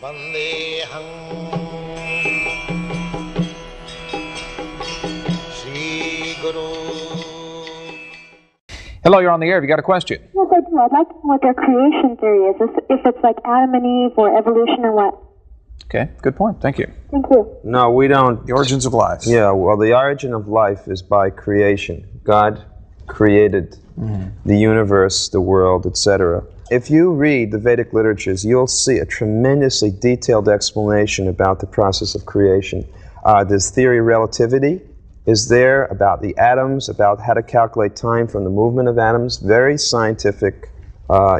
Vandeham Shri Guru. Hello, you're on the air. Have you got a question? Yes, I do. I'd like to know what their creation theory is, if it's like Adam and Eve or evolution or what. Okay, good point. Thank you. Thank you. No, we don't. The origins of life. Yeah, well, the origin of life is by creation. God created the universe, the world, etc. If you read the Vedic literatures, you'll see a tremendously detailed explanation about the process of creation. There's theory of relativity is there, about the atoms, about how to calculate time from the movement of atoms. Very scientific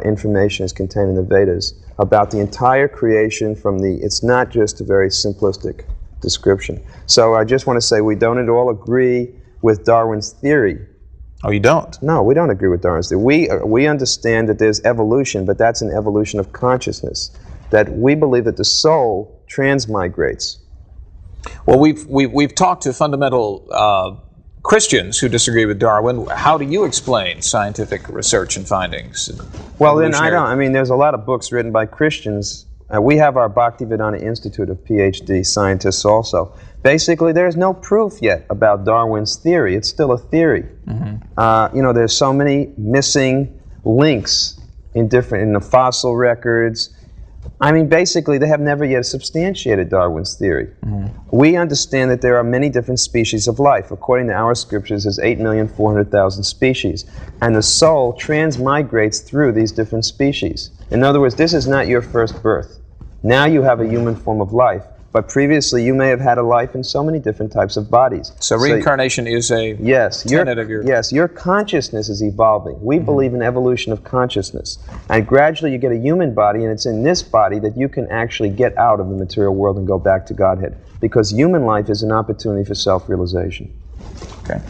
information is contained in the Vedas about the entire creation from the, it's not just a very simplistic description. So I just want to say we don't at all agree with Darwin's theory. Oh, you don't? No, we don't agree with Darwin's theory. We understand that there's evolution, but that's an evolution of consciousness. That we believe that the soul transmigrates. Well, we've talked to fundamental Christians who disagree with Darwin. How do you explain scientific research and findings? Well, then I don't. I mean, there's a lot of books written by Christians. We have our Bhaktivedanta Institute of PhD scientists also. Basically, there's no proof yet about Darwin's theory. It's still a theory. You know, there's so many missing links in the fossil records. I mean, basically, they have never yet substantiated Darwin's theory. We understand that there are many different species of life. According to our scriptures, there's 8,400,000 species. And the soul transmigrates through these different species. In other words, this is not your first birth. Now you have a human form of life. But previously, you may have had a life in so many different types of bodies. So reincarnation is a tenet of your... Yes, your consciousness is evolving. We believe in evolution of consciousness. And gradually you get a human body, and it's in this body that you can actually get out of the material world and go back to Godhead. Because human life is an opportunity for self-realization. Okay.